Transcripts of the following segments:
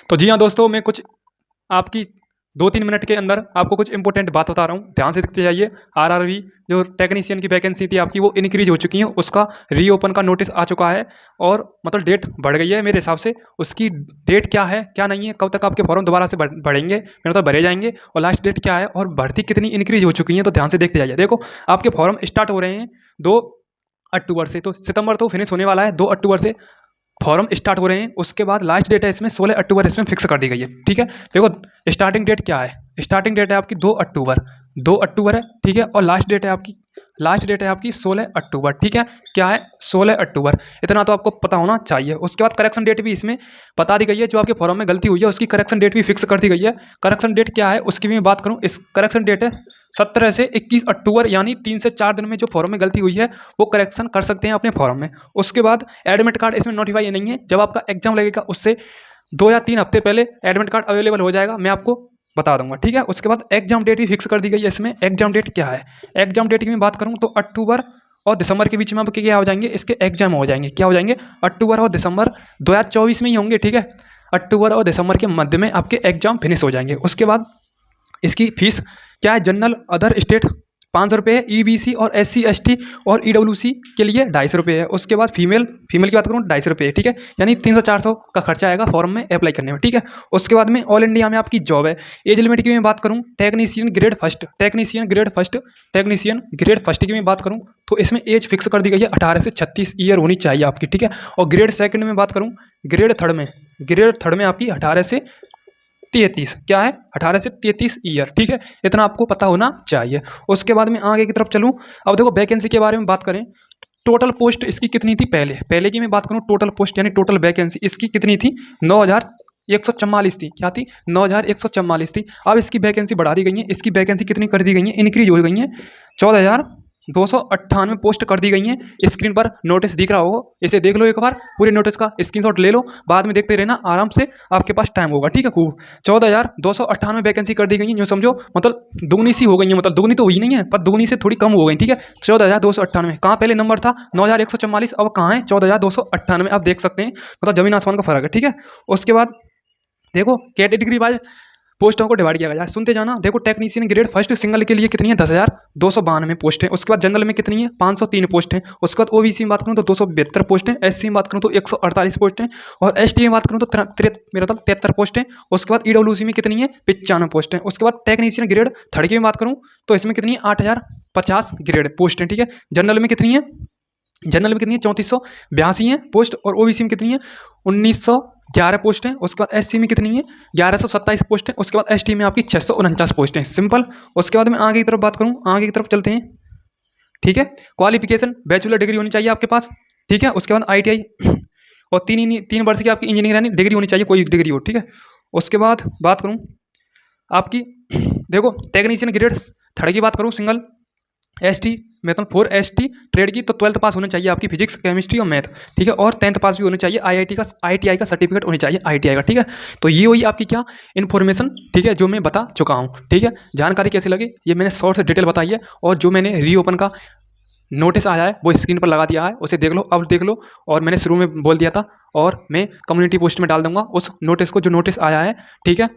तो जी हाँ दोस्तों, मैं कुछ आपकी 2-3 मिनट के अंदर आपको कुछ इंपॉर्टेंट बात बता रहा हूँ, ध्यान से देखते जाइए। आरआरबी जो टेक्नीशियन की वैकेंसी थी आपकी वो इंक्रीज हो चुकी है, उसका रीओपन का नोटिस आ चुका है और मतलब डेट बढ़ गई है मेरे हिसाब से। उसकी डेट क्या है क्या नहीं है, कब तक आपके फॉर्म दोबारा से बढ़ेंगे, मेरे तो भरे जाएंगे, और लास्ट डेट क्या है और भर्ती कितनी इंक्रीज हो चुकी है, तो ध्यान से देखते जाइए। देखो, आपके फॉर्म स्टार्ट हो रहे हैं 2 अक्टूबर से, तो सितंबर तो फिनिश होने वाला है, 2 अक्टूबर से फॉर्म स्टार्ट हो रहे हैं। उसके बाद लास्ट डेट है इसमें 16 अक्टूबर इसमें फिक्स कर दी गई है, ठीक है। देखो, स्टार्टिंग डेट क्या है, स्टार्टिंग डेट है आपकी 2 अक्टूबर, 2 अक्टूबर है, ठीक है। और लास्ट डेट है आपकी 16 अक्टूबर, ठीक है। क्या है, 16 अक्टूबर, इतना तो आपको पता होना चाहिए। उसके बाद करेक्शन डेट भी इसमें बता दी गई है, जो आपके फॉर्म में गलती हुई है उसकी करेक्शन डेट भी फिक्स कर दी गई है। करेक्शन डेट क्या है उसकी भी मैं बात करूँ, इस करेक्शन डेट है 17 से 21 अक्टूबर, यानी 3 से 4 दिन में जो फॉर्म में गलती हुई है वो करेक्शन कर सकते हैं अपने फॉर्म में। उसके बाद एडमिट कार्ड इसमें नोटिफाई नहीं है, जब आपका एग्जाम लगेगा उससे 2 या 3 हफ्ते पहले एडमिट कार्ड अवेलेबल हो जाएगा, मैं आपको बता दूंगा, ठीक है। उसके बाद एग्जाम डेट भी फिक्स कर दी गई है इसमें। एग्जाम डेट क्या है, एग्जाम डेट की मैं बात करूं तो अक्टूबर और दिसंबर के बीच में आपके क्या हो जाएंगे, इसके एग्जाम हो जाएंगे, क्या हो जाएंगे, अक्टूबर और दिसंबर 2024 में ही होंगे, ठीक है। अक्टूबर और दिसंबर के मध्य में आपके एग्जाम फिनिश हो जाएंगे। उसके बाद इसकी फीस क्या है, जनरल अदर स्टेट 500 रुपये है, ईबीसी और एससी एसटी और ईडब्ल्यूसी के लिए 250 रुपये है। उसके बाद फीमेल की बात करूँ 250 रुपये, ठीक है, यानी 300-400 का खर्चा आएगा फॉर्म में अप्लाई करने में, ठीक है। उसके बाद में ऑल इंडिया में आपकी जॉब है। एज लिमिट की मैं बात करूँ, टेक्नीशियन ग्रेड फर्स्ट की मैं बात करूँ तो इसमें एज फिक्स कर दी गई है 18 से 36 ईयर होनी चाहिए आपकी, ठीक है। और ग्रेड सेकंड में बात करूँ, ग्रेड थर्ड में आपकी 18 से 33, क्या है, 18 से 33 ईयर, ठीक है। इतना आपको पता होना चाहिए। उसके बाद में आगे की तरफ चलूँ, अब देखो वैकेंसी के बारे में बात करें, टोटल पोस्ट इसकी कितनी थी, पहले की मैं बात करूँ, टोटल पोस्ट यानी टोटल वैकेंसी इसकी कितनी थी, 9144 थी, क्या थी, 9144 थी। अब इसकी वैकेंसी बढ़ा दी गई है, इसकी वैकेंसी कितनी कर दी गई है, इंक्रीज हो गई है, 14,298 पोस्ट कर दी गई हैं। स्क्रीन पर नोटिस दिख रहा होगा, इसे देख लो एक बार, पूरे नोटिस का स्क्रीनशॉट ले लो, बाद में देखते रहना आराम से, आपके पास टाइम होगा, ठीक है। खूब 14,298 वैकेंसी कर दी गई हैं, जो समझो मतलब दुगनी सी हो गई है, मतलब दुगनी तो हुई नहीं है पर दुगनी से थोड़ी कम हो गई, ठीक है। 14,298, कहाँ पहले नंबर था 9,144, अब कहाँ है 14,298, आप देख सकते हैं, मतलब जमीन आसमान का फर्क है, ठीक है। उसके बाद देखो कैटेगरी वाइज पोस्टों को डिवाइड किया गया है, सुनते जाना। देखो, टेक्नीशियन ग्रेड फर्स्ट सिंगल के लिए कितनी है, 10,292 पोस्ट है। उसके बाद जनरल में कितनी है, 503 पोस्ट है। उसके बाद ओबीसी में बात करूँ तो 272 पोस्ट है, एससी में बात करूँ तो 148 पोस्ट है, और एसटी में बात करूँ तो मेरा 73 पोस्ट है। उसके बाद ईडब्ल्यूसी में कितनी है, 95 पोस्ट है। उसके बाद टेक्नीशियन ग्रेड थर्ड की में बात करूँ तो इसमें कितनी है, 8,050 ग्रेड पोस्ट है, ठीक है। जनरल में कितनी है, 3482 है पोस्ट, और ओबीसी में कितनी है, 1911 पोस्ट है। उसके बाद एससी में कितनी है, 1127 पोस्ट है। उसके बाद एसटी में आपकी 649 पोस्ट है, सिंपल। उसके बाद मैं आगे की तरफ बात करूँ, आगे की तरफ चलते हैं, ठीक है। क्वालिफिकेशन बैचलर डिग्री होनी चाहिए आपके पास, ठीक है। उसके बाद आईटीआई और 3 वर्ष की आपकी इंजीनियरिंग डिग्री होनी चाहिए, कोई डिग्री हो, ठीक है। उसके बाद बात करूँ आपकी, देखो टेक्नीशियन ग्रेड थर्ड की बात करूँ सिंगल, एसटी मतलब 4 एसटी ट्रेड की, तो 12th पास होनी चाहिए आपकी, फिजिक्स केमिस्ट्री और मैथ, ठीक है। और 10th पास भी होनी चाहिए, आईटीआई का सर्टिफिकेट होनी चाहिए, आईटीआई का, ठीक है। तो ये हुई आपकी क्या इन्फॉर्मेशन, ठीक है, जो मैं बता चुका हूँ, ठीक है। जानकारी कैसी लगी, ये मैंने शॉर्ट से डिटेल बताई है, और जो मैंने रीओपन का नोटिस आया है वो स्क्रीन पर लगा दिया है, उसे देख लो, अब देख लो। और मैंने शुरू में बोल दिया था, और मैं कम्युनिटी पोस्ट में डाल दूंगा उस नोटिस को, जो नोटिस आया है, ठीक है,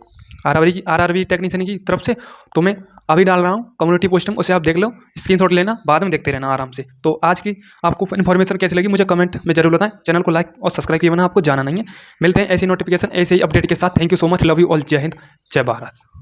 आरआरबी टेक्नीशियन की तरफ से, तो मैं अभी डाल रहा हूँ कम्युनिटी पोस्ट में, उसे आप देख लो, स्क्रीनशॉट लेना, बाद में देखते रहना आराम से। तो आज की आपको इन्फॉर्मेशन कैसी लगी मुझे कमेंट में जरूर बताएं। चैनल को लाइक और सब्सक्राइब किए बिना आपको जाना नहीं है। मिलते हैं ऐसी नोटिफिकेशन, ऐसे ही अपडेट के साथ। Thank you so much, love you all, जय हिंद, जय भारत।